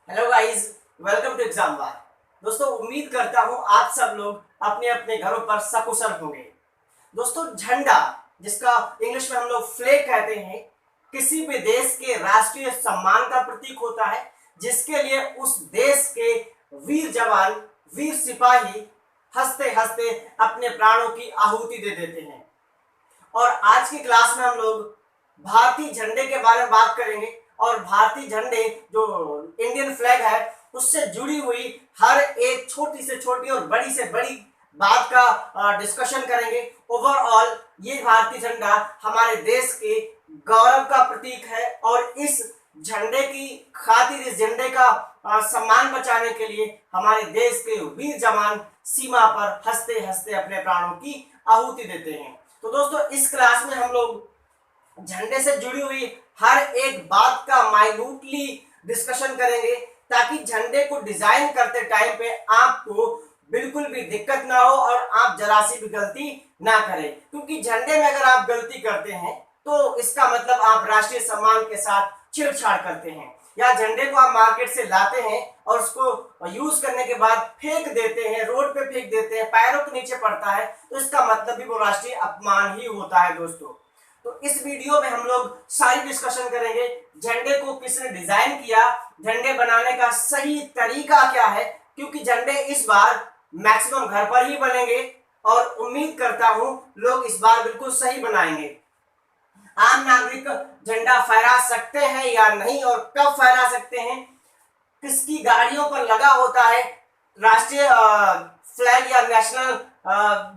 Hello guys, welcome to exam बार। दोस्तों, उम्मीद करता हूं आप सब लोग अपने अपने घरों पर सकुशल होंगे। दोस्तों, झंडा, जिसका इंग्लिश में हम लोग फ्लैग कहते हैं, किसी भी देश के राष्ट्रीय सम्मान का प्रतीक होता है, जिसके लिए उस देश के वीर जवान, वीर सिपाही हंसते हंसते अपने प्राणों की आहुति दे देते हैं। और आज की क्लास में हम लोग भारतीय झंडे के बारे में बात करेंगे और भारतीय झंडे जो इंडियन फ्लैग है उससे जुड़ी हुई हर एक छोटी से छोटी और बड़ी से बड़ी बात का डिस्कशन करेंगे। ओवरऑल ये भारतीय झंडा हमारे देश के गौरव का प्रतीक है और इस झंडे की खातिर, इस झंडे का सम्मान बचाने के लिए हमारे देश के वीर जवान सीमा पर हंसते हंसते अपने प्राणों की आहुति देते हैं। तो दोस्तों, इस क्लास में हम लोग झंडे से जुड़ी हुई हर एक बात का माइन्यूटली डिस्कशन करेंगे, ताकि झंडे को डिजाइन करते टाइम पे आपको बिल्कुल भी दिक्कत ना हो और आप जरा सी भी गलती ना करें। क्योंकि झंडे में अगर आप गलती करते हैं तो इसका मतलब आप राष्ट्रीय सम्मान के साथ छेड़छाड़ करते हैं, या झंडे को आप मार्केट से लाते हैं और उसको यूज करने के बाद फेंक देते हैं, रोड पे फेंक देते हैं, पैरों के नीचे पड़ता है, तो इसका मतलब भी वो राष्ट्रीय अपमान ही होता है। दोस्तों, तो इस वीडियो में हम लोग सारी डिस्कशन करेंगे, झंडे को किसने डिजाइन किया, झंडे बनाने का सही तरीका क्या है, क्योंकि झंडे इस बार मैक्सिमम घर पर ही बनेंगे और उम्मीद करता हूं लोग इस बार बिल्कुल सही बनाएंगे। आम नागरिक झंडा फहरा सकते हैं या नहीं और कब फहरा सकते हैं, किसकी गाड़ियों पर लगा होता है राष्ट्रीय फ्लैग या नेशनल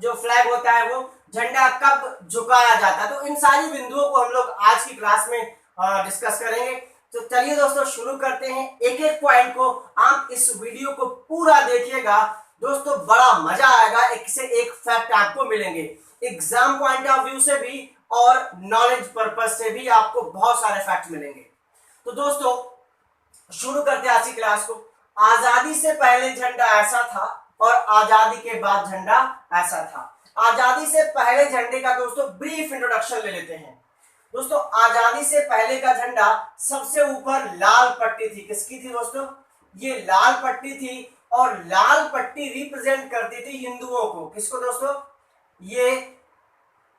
जो फ्लैग होता है, वो झंडा कब झुकाया जाता है, तो इन सारी बिंदुओं को हम लोग आज की क्लास में डिस्कस करेंगे। तो चलिए दोस्तों, शुरू करते हैं। एक एक पॉइंट को आप इस वीडियो को पूरा देखिएगा दोस्तों, बड़ा मजा आएगा, एक से एक फैक्ट आपको मिलेंगे, एग्जाम पॉइंट ऑफ व्यू से भी और नॉलेज पर्पज से भी आपको बहुत सारे फैक्ट मिलेंगे। तो दोस्तों, शुरू करते हैं आज की क्लास को। आजादी से पहले झंडा ऐसा था और आजादी के बाद झंडा ऐसा था। आजादी से पहले झंडे का दोस्तों ब्रीफ इंट्रोडक्शन ले लेते हैं। दोस्तों, आजादी से पहले का झंडा सबसे ऊपर लाल पट्टी थी। किसकी थी दोस्तों? ये लाल पट्टी थी और लाल पट्टी रिप्रेजेंट करती थी हिंदुओं को। किसको दोस्तों? ये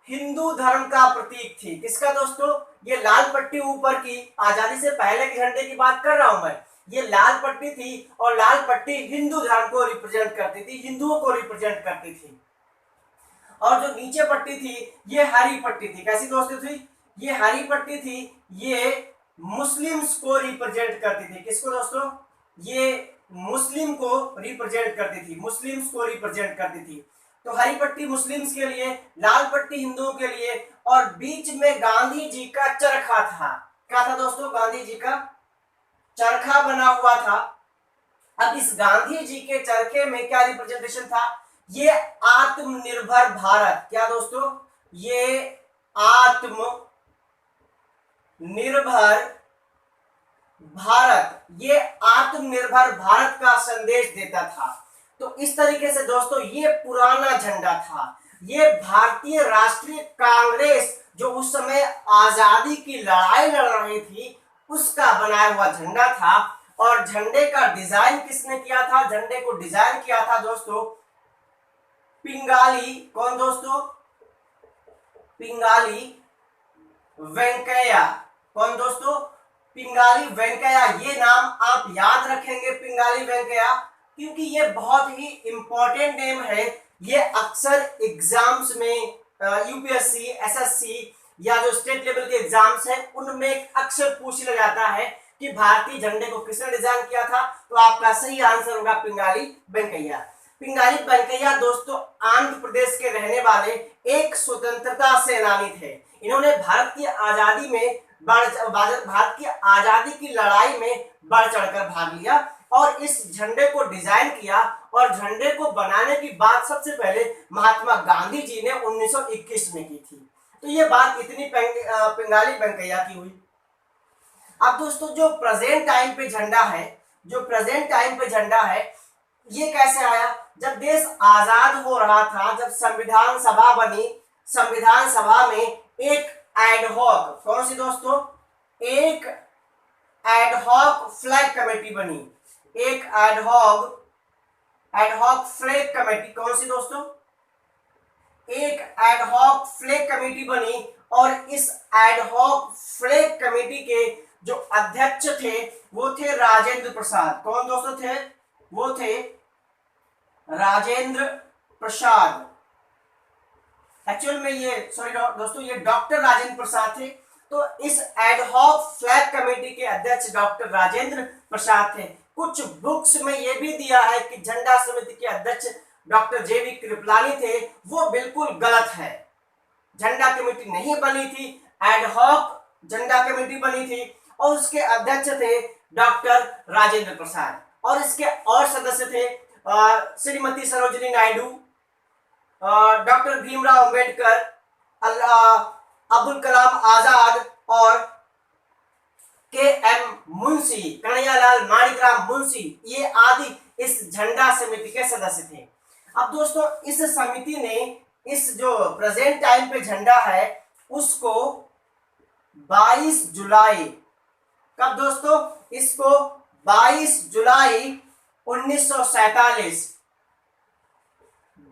हिंदू धर्म का प्रतीक थी। किसका दोस्तों? ये लाल पट्टी ऊपर की, आजादी से पहले के झंडे की बात कर रहा हूं मैं, ये लाल पट्टी थी और लाल पट्टी हिंदू धर्म को रिप्रेजेंट करती थी, हिंदुओं को रिप्रेजेंट करती थी। और जो नीचे पट्टी थी ये हरी पट्टी थी। कैसी दोस्तों थी? ये हरी पट्टी थी, ये मुस्लिम्स को रिप्रेजेंट करती थी। किसको दोस्तों? ये मुस्लिम को रिप्रेजेंट करती थी, मुस्लिम्स को रिप्रेजेंट करती थी। तो हरी पट्टी मुस्लिम्स के लिए, लाल पट्टी हिंदुओं के लिए, और बीच में गांधी जी का चरखा था। क्या था दोस्तों? गांधी जी का चरखा बना हुआ था। अब इस गांधी जी के चरखे में क्या रिप्रेजेंटेशन था? ये आत्मनिर्भर भारत। क्या दोस्तों? ये आत्मनिर्भर भारत, ये आत्मनिर्भर भारत का संदेश देता था। तो इस तरीके से दोस्तों ये पुराना झंडा था। ये भारतीय राष्ट्रीय कांग्रेस जो उस समय आजादी की लड़ाई लड़ रही थी उसका बनाया हुआ झंडा था। और झंडे का डिजाइन किसने किया था? झंडे को डिजाइन किया था दोस्तों पिंगाली। कौन दोस्तों? पिंगाली वेंकैया। कौन दोस्तों? पिंगाली वेंकैया। ये नाम आप याद रखेंगे, पिंगाली वेंकैया, क्योंकि ये बहुत ही इंपॉर्टेंट नेम है। ये अक्सर एग्जाम्स में यूपीएससी, एसएससी या जो स्टेट लेवल के एग्जाम्स हैं उनमें अक्सर पूछ लिया जाता है कि भारतीय झंडे को किसने डिजाइन किया था। तो आपका सही आंसर होगा पिंगाली वेंकैया। पिंगाली वेंकैया दोस्तों आंध्र प्रदेश के रहने वाले एक स्वतंत्रता सेनानी थे। इन्होंने भारत की आजादी में भारत की आजादी की लड़ाई में बढ़ चढ़कर भाग लिया और इस झंडे को डिजाइन किया। और झंडे को बनाने की बात सबसे पहले महात्मा गांधी जी ने 1921 में की थी। तो ये बात इतनी पिंगाली वेंकैया की हुई। अब दोस्तों जो प्रेजेंट टाइम पे झंडा है, जो प्रेजेंट टाइम पे झंडा है, ये कैसे आया? जब देश आजाद हो रहा था, जब संविधान सभा बनी, संविधान सभा में एक एडहॉक, कौन सी दोस्तों? एक एडहॉक फ्लैग कमेटी बनी। एक एडहॉक फ्लैग कमेटी, कौन सी दोस्तों, एक एडहॉक फ्लैग कमेटी बनी और इस एडहॉक फ्लैग कमेटी के जो अध्यक्ष थे वो थे राजेंद्र प्रसाद। कौन दोस्तों थे, वो थे राजेंद्र प्रसाद। एक्चुअल में ये सॉरी दोस्तों, ये डॉक्टर राजेंद्र प्रसाद थे। तो इस एडहॉक फ्लैग कमेटी के अध्यक्ष डॉक्टर राजेंद्र प्रसाद थे। कुछ बुक्स में ये भी दिया है कि झंडा समिति के अध्यक्ष डॉक्टर जेबी कृपलानी थे, वो बिल्कुल गलत है। झंडा कमेटी नहीं बनी थी, एडहॉक झंडा कमेटी बनी थी और उसके अध्यक्ष थे डॉक्टर राजेंद्र प्रसाद और इसके और सदस्य थे श्रीमती सरोजिनी नायडू, डॉक्टर भीमराव अंबेडकर, अब्दुल कलाम आजाद और के एम मुंशी, कन्हैयालाल माणिकराम मुंशी, ये आदि इस झंडा समिति के सदस्य थे। अब दोस्तों इस समिति ने इस जो प्रेजेंट टाइम पे झंडा है उसको 22 जुलाई, कब दोस्तों, इसको 22 जुलाई 1947,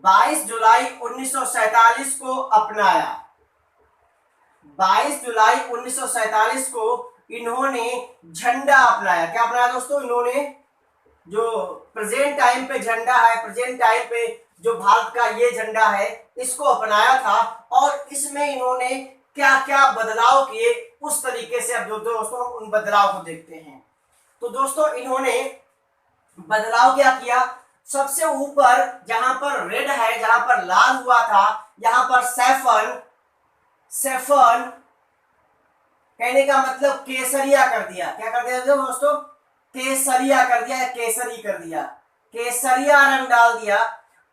22 जुलाई 1947 को अपनाया। 22 जुलाई 1947 को इन्होंने झंडा अपनाया। क्या अपनाया दोस्तों, इन्होंने जो प्रेजेंट टाइम पे झंडा है, प्रेजेंट टाइम पे जो भारत का ये झंडा है, इसको अपनाया था और इसमें इन्होंने क्या क्या बदलाव किए उस तरीके से अब दोस्तों हम उन बदलाव को देखते हैं। तो दोस्तों इन्होंने बदलाव क्या किया, सबसे ऊपर जहां पर रेड है, जहां पर लाल हुआ था, यहां पर सैफरन कहने का मतलब केसरिया कर दिया। क्या कर दिया दोस्तों, केसरिया कर दिया या केसरी कर दिया, केसरिया रंग डाल दिया।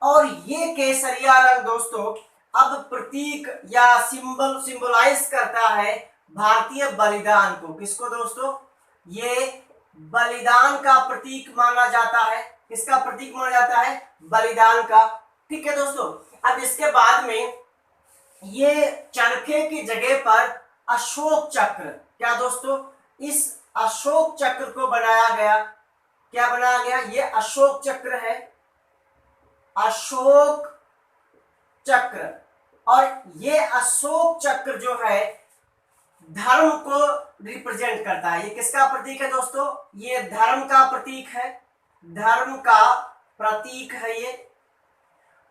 और ये केसरिया रंग दोस्तों अब प्रतीक या सिंबलाइज करता है भारतीय बलिदान को। किसको दोस्तों, ये बलिदान का प्रतीक माना जाता है। किसका प्रतीक माना जाता है, बलिदान का। ठीक है दोस्तों, अब इसके बाद में ये चरखे की जगह पर अशोक चक्र, क्या दोस्तों, इस अशोक चक्र को बनाया गया। क्या बनाया गया, ये अशोक चक्र है, अशोक चक्र। और ये अशोक चक्र जो है धर्म को रिप्रेजेंट करता है। ये किसका प्रतीक है दोस्तों, ये धर्म का प्रतीक है, धर्म का प्रतीक है ये।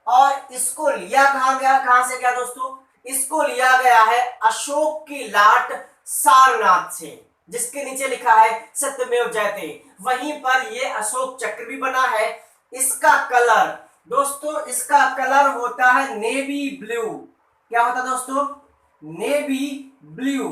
और इसको लिया कहां गया, कहां से गया दोस्तों, इसको लिया गया है अशोक की लाट सारनाथ से, जिसके नीचे लिखा है सत्यमेव जयते। वहीं पर ये अशोक चक्र भी बना है। इसका कलर दोस्तों, इसका कलर होता है नेवी ब्लू। क्या होता है दोस्तों, नेवी ब्लू।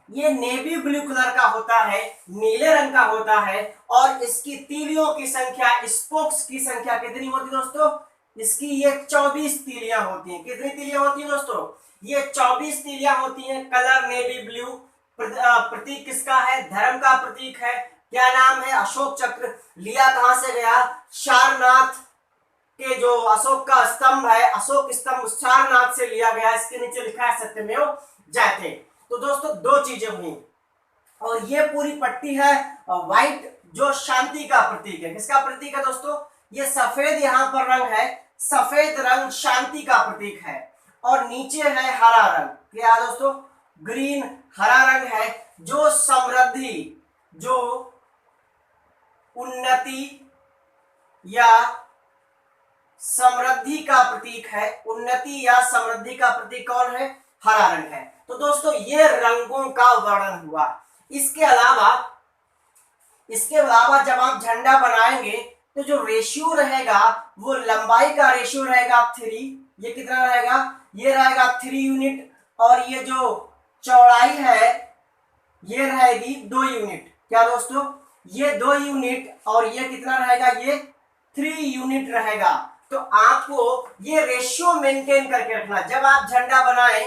ये नेवी ब्लू कलर का होता है, नीले रंग का होता है। और इसकी तीलियों की संख्या, स्पोक्स की संख्या कितनी होती है दोस्तों, इसकी ये 24 तीलियां होती हैं। कितनी तीलियां होती हैं दोस्तों, ये 24 तीलियां होती हैं। कलर नेवी ब्लू, प्रतीक किसका है, धर्म का प्रतीक है। क्या नाम है, अशोक चक्र। लिया कहां से गया, सारनाथ के जो अशोक का स्तंभ है, अशोक स्तंभ सारनाथ से लिया गया। इसके नीचे लिखा है सत्यमेव जयते। तो दोस्तों दो चीजें हुई। और ये पूरी पट्टी है व्हाइट, जो शांति का प्रतीक है। किसका प्रतीक है दोस्तों, ये सफेद यहाँ पर रंग है, सफेद रंग शांति का प्रतीक है। और नीचे है हरा रंग, क्या दोस्तों, ग्रीन, हरा रंग है, जो समृद्धि, जो उन्नति या समृद्धि का प्रतीक है। उन्नति या समृद्धि का प्रतीक कौन है, हरा रंग है। तो दोस्तों ये रंगों का वर्णन हुआ। इसके अलावा जब आप झंडा बनाएंगे तो जो रेशियो रहेगा वो लंबाई का रेशियो रहेगा 3। ये कितना रहेगा, ये रहेगा 3 यूनिट। और ये जो चौड़ाई है ये रहेगी 2 यूनिट। क्या दोस्तों, ये 2 यूनिट और ये कितना रहेगा, ये 3 यूनिट रहेगा। तो आपको ये रेशियो मेंटेन करके रखना। जब आप झंडा बनाएं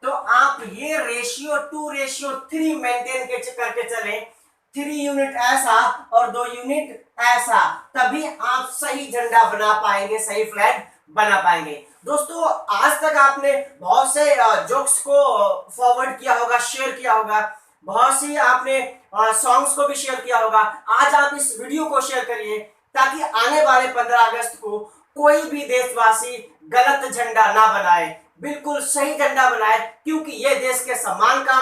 तो आप ये रेशियो 2:3 मेंटेन करके चलें। 3 यूनिट ऐसा और 2 यूनिट ऐसा, तभी आप सही झंडा बना पाएंगे, सही फ्लैग बना पाएंगे। दोस्तों आज तक आपने बहुत से जोक्स को फॉरवर्ड किया होगा, शेयर किया होगा, बहुत सी आपने सॉन्ग्स को भी शेयर किया होगा। आज आप इस वीडियो को शेयर करिए ताकि आने वाले 15 अगस्त को कोई भी देशवासी गलत झंडा ना बनाए, बिल्कुल सही झंडा बनाए, क्योंकि ये देश के सम्मान का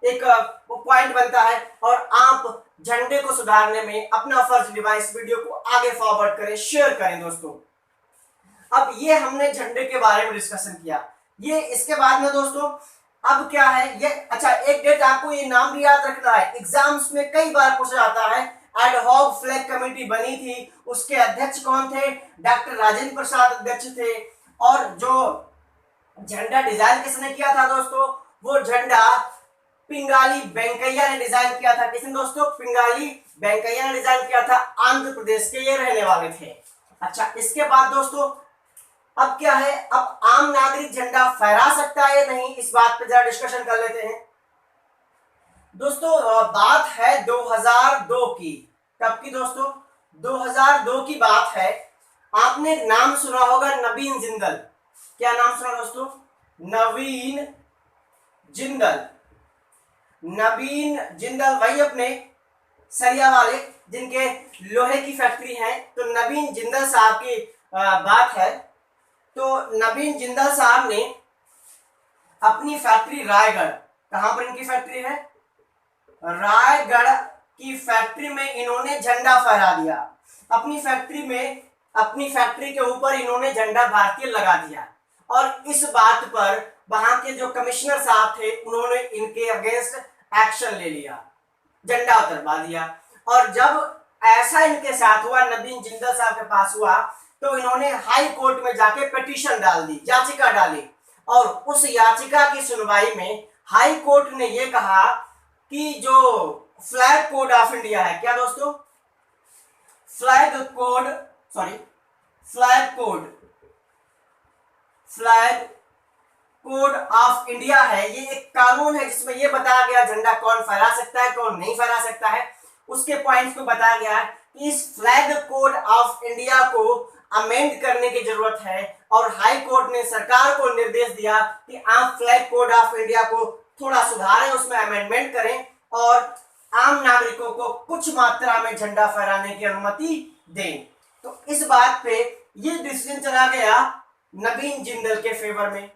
एक पॉइंट बनता है। और आप झंडे को सुधारने में अपना फर्ज निभाएं। इस वीडियो को आगे फॉरवर्ड करें, शेयर करें दोस्तों। अब ये हमने झंडे के बारे में डिस्कशन किया। ये इसके बाद में दोस्तों अब क्या है ये, अच्छा एक डेट आपको ये नाम भी याद रखना है, एग्जाम्स में कई बार पूछा जाता है। एड हॉक फ्लैग कमेटी बनी थी, उसके अध्यक्ष कौन थे? डॉक्टर राजेंद्र प्रसाद अध्यक्ष थे। और जो झंडा डिजाइन किसने किया था दोस्तों? वो झंडा पिंगाली वेंकैया ने डिजाइन किया था। किसने दोस्तों? पिंगाली वेंकैया ने डिजाइन किया था। आंध्र प्रदेश के ये रहने वाले थे। अच्छा इसके बाद दोस्तों अब क्या है, अब आम नागरिक झंडा फहरा सकता है या नहीं, इस बात पे जरा डिस्कशन कर लेते हैं दोस्तों। बात है 2002 की। कब की दोस्तों? 2002 की बात है। आपने नाम सुना होगा नवीन जिंदल। क्या नाम सुना दोस्तों? नवीन जिंदल। नवीन जिंदल वही अपने सरिया वाले जिनके लोहे की फैक्ट्री है। तो नवीन जिंदल साहब की बात है। तो नवीन जिंदल साहब ने अपनी फैक्ट्री रायगढ़, कहां पर इनकी फैक्ट्री है? रायगढ़ की फैक्ट्री में इन्होंने झंडा फहरा दिया। अपनी फैक्ट्री के ऊपर इन्होंने झंडा भारतीय लगा दिया। और इस बात पर वहां के जो कमिश्नर साहब थे उन्होंने इनके अगेंस्ट एक्शन ले लिया, झंडा उतरवा दिया। और जब ऐसा इनके साथ हुआ, नवीन जिंदल साहब के पास हुआ, तो इन्होंने हाई कोर्ट में जाके पिटीशन डाल दी, याचिका डाली। और उस याचिका की सुनवाई में हाई कोर्ट ने यह कहा कि जो फ्लैग कोड ऑफ इंडिया है, क्या दोस्तों? फ्लैग कोड ऑफ इंडिया है, ये एक कानून है जिसमें यह बताया गया झंडा कौन फहरा सकता है, कौन नहीं फहरा सकता है। उसके पॉइंट्स को बताया गया है कि इस फ्लैग कोड ऑफ इंडिया को अमेंड करने की जरूरत है। और हाई कोर्ट ने सरकार को निर्देश दिया कि आप फ्लैग कोड ऑफ इंडिया को थोड़ा सुधारें, उसमें अमेंडमेंट करें और आम नागरिकों को कुछ मात्रा में झंडा फहराने की अनुमति दें। तो इस बात पे ये डिसीजन चला गया नवीन जिंदल के फेवर में।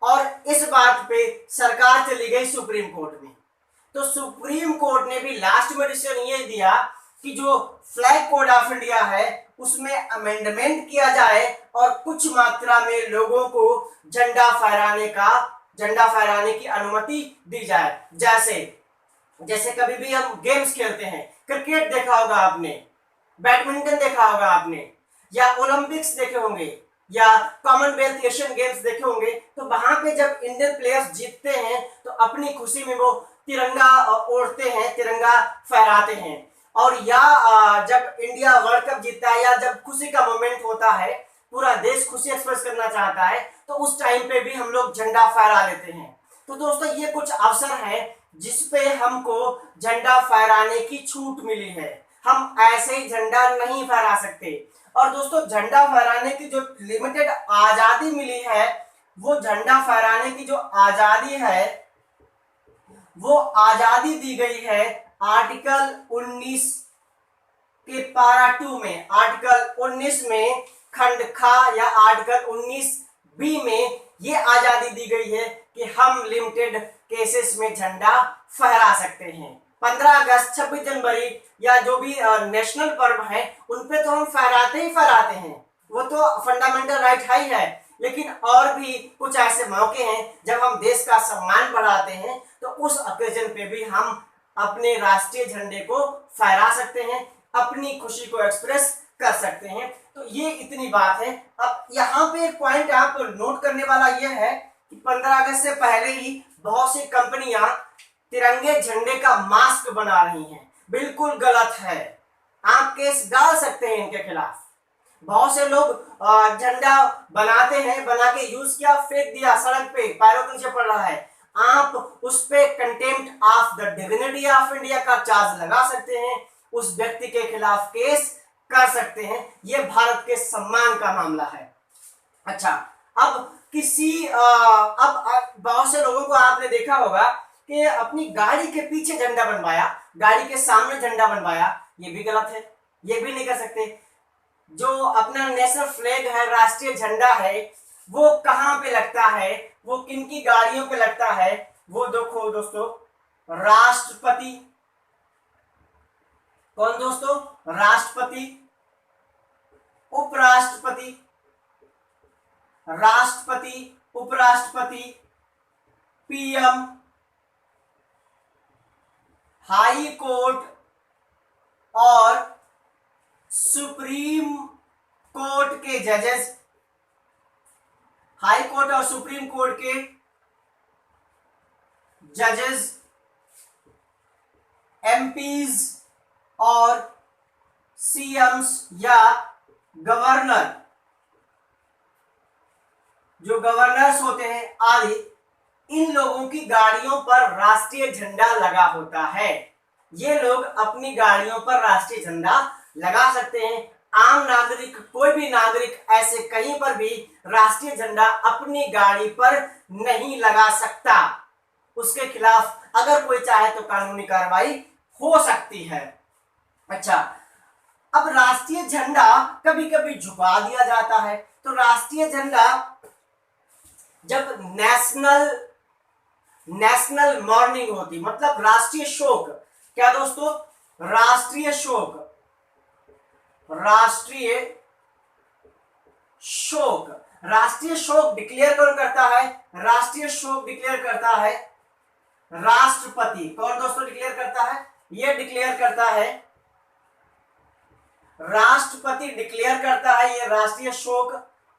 और इस बात पे सरकार चली गई सुप्रीम कोर्ट में। तो सुप्रीम कोर्ट ने भी लास्ट में डिसीजन ये दिया कि जो फ्लैग कोड ऑफ इंडिया है उसमें अमेंडमेंट किया जाए और कुछ मात्रा में लोगों को झंडा फहराने की अनुमति दी जाए। जैसे कभी भी हम गेम्स खेलते हैं, क्रिकेट देखा होगा आपने, बैडमिंटन देखा होगा आपने, या ओलंपिक्स देखे होंगे, या कॉमनवेल्थ एशियन गेम्स देखे होंगे। तो वहां पे जब इंडियन प्लेयर्स जीतते हैं तो अपनी खुशी में वो तिरंगा ओढ़ते हैं, तिरंगा फहराते हैं। और या जब इंडिया वर्ल्ड कप जीतता है या जब खुशी का मोमेंट होता है, पूरा देश खुशी एक्सप्रेस करना चाहता है, तो उस टाइम पे भी हम लोग झंडा फहरा लेते हैं। तो दोस्तों ये कुछ अवसर है जिसपे हमको झंडा फहराने की छूट मिली है। हम ऐसे ही झंडा नहीं फहरा सकते। और दोस्तों झंडा फहराने की जो लिमिटेड आजादी मिली है, वो झंडा फहराने की जो आजादी है वो आजादी दी गई है आर्टिकल 19 के पारा 2 में। आर्टिकल 19 में खंड खा या आर्टिकल 19 बी में ये आजादी दी गई है कि हम लिमिटेड केसेस में झंडा फहरा सकते हैं। 15 अगस्त, 26 जनवरी या जो भी नेशनल पर्व है उन पे तो हम फहराते ही फहराते हैं, वो तो फंडामेंटल राइट है ही है। लेकिन और भी कुछ ऐसे मौके हैं जब हम देश का सम्मान बढ़ाते हैं, तो उस ओकेजन पे भी हम अपने राष्ट्रीय झंडे को फहरा सकते हैं, अपनी खुशी को एक्सप्रेस कर सकते हैं। तो ये इतनी बात है। अब यहाँ पे एक पॉइंट आपको नोट करने वाला यह है कि 15 अगस्त से पहले ही बहुत सी कंपनियां तिरंगे झंडे का मास्क बना रही हैं। बिल्कुल गलत है, आप केस डाल सकते हैं इनके खिलाफ। बहुत से लोग झंडा बनाते हैं, बना के यूज किया, फेंक दिया सड़क पे, पैरों के नीचे पड़ रहा है। आप उस पे contempt of the dignity of India का चार्ज लगा सकते हैं, उस व्यक्ति के खिलाफ केस कर सकते हैं। यह भारत के सम्मान का मामला है। अच्छा, अब बहुत से लोगों को आपने देखा होगा कि अपनी गाड़ी के पीछे झंडा बनवाया, गाड़ी के सामने झंडा बनवाया, ये भी गलत है, ये भी नहीं कर सकते। जो अपना नेशनल फ्लैग है, राष्ट्रीय झंडा है, वो कहाँ पे लगता है, वो किन की गाड़ियों पे लगता है, वो देखो दोस्तों, राष्ट्रपति, कौन दोस्तों, राष्ट्रपति, उपराष्ट्रपति, राष्ट्रपति, उपराष्ट्रपति, पीएम, हाई कोर्ट और सुप्रीम कोर्ट के जजेस, हाई कोर्ट और सुप्रीम कोर्ट के जजेस, एमपीज और सीएम्स या गवर्नर, जो गवर्नर्स होते हैं आदि, इन लोगों की गाड़ियों पर राष्ट्रीय झंडा लगा होता है। ये लोग अपनी गाड़ियों पर राष्ट्रीय झंडा लगा सकते हैं। आम नागरिक, कोई भी नागरिक ऐसे कहीं पर भी राष्ट्रीय झंडा अपनी गाड़ी पर नहीं लगा सकता। उसके खिलाफ अगर कोई चाहे तो कानूनी कार्रवाई हो सकती है। अच्छा, अब राष्ट्रीय झंडा कभी कभी झुका दिया जाता है। तो राष्ट्रीय झंडा जब नेशनल मॉर्निंग होती, मतलब राष्ट्रीय शोक, क्या दोस्तों, राष्ट्रीय शोक, राष्ट्रीय शोक, राष्ट्रीय शोक डिक्लेयर कौन करता है, राष्ट्रीय शोक डिक्लेयर करता है राष्ट्रपति। कौन दोस्तों डिक्लेयर करता है, ये डिक्लेयर करता है राष्ट्रपति, डिक्लेयर करता है ये राष्ट्रीय शोक।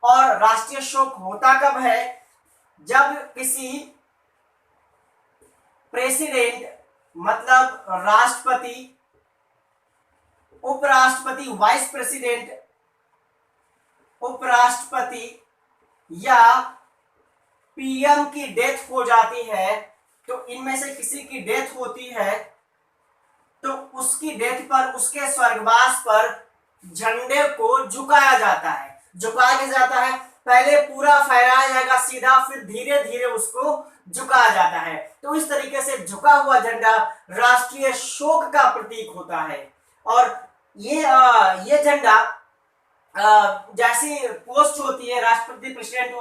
और राष्ट्रीय शोक होता कब है, जब किसी प्रेसिडेंट, मतलब राष्ट्रपति, उपराष्ट्रपति, वाइस प्रेसिडेंट, उपराष्ट्रपति या पीएम की डेथ हो जाती है। तो इनमें से किसी की डेथ होती है तो उसकी डेथ पर, उसके स्वर्गवास पर झंडे को झुकाया जाता है। झुकाया जाता है, पहले पूरा फहराया जाएगा सीधा, फिर धीरे धीरे उसको झुकाया जाता है। तो इस तरीके से झुका हुआ झंडा राष्ट्रीय शोक का प्रतीक होता है। और ये झंडा जैसी पोस्ट होती है, राष्ट्रपति, प्रेसिडेंट,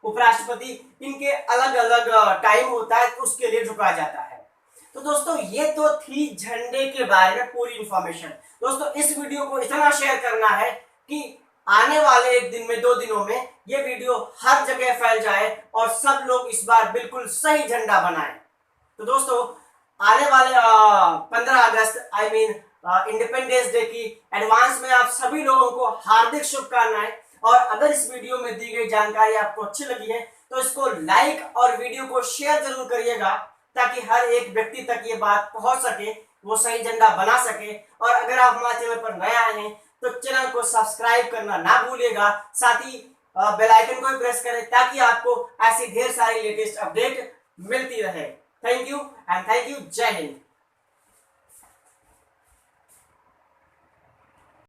उपराष्ट्रपति, इनके अलग अलग टाइम होता है, तो उसके लिए झुकाया जाता है। तो दोस्तों ये तो थी झंडे के बारे में पूरी इंफॉर्मेशन। दोस्तों इस वीडियो को इतना शेयर करना है कि आने वाले एक दिन में, 2 दिनों में ये वीडियो हर जगह फैल जाए और सब लोग इस बार बिल्कुल सही झंडा बनाएं। तो दोस्तों आने वाले 15 अगस्त आई मीन इंडिपेंडेंस डे की एडवांस में आप सभी लोगों को हार्दिक शुभकामनाएं। और अगर इस वीडियो में दी गई जानकारी आपको अच्छी लगी है तो इसको लाइक और वीडियो को शेयर जरूर करिएगा, ताकि हर एक व्यक्ति तक ये बात पहुंच सके, वो सही झंडा बना सके। और अगर आप हमारे चैनल पर नए आए हैं तो चैनल को सब्सक्राइब करना ना भूलिएगा, साथ ही बेल आइकन को भी प्रेस करें ताकि आपको ऐसी ढेर सारी लेटेस्ट अपडेट मिलती रहे। Thank you and thank you. जय हिंद।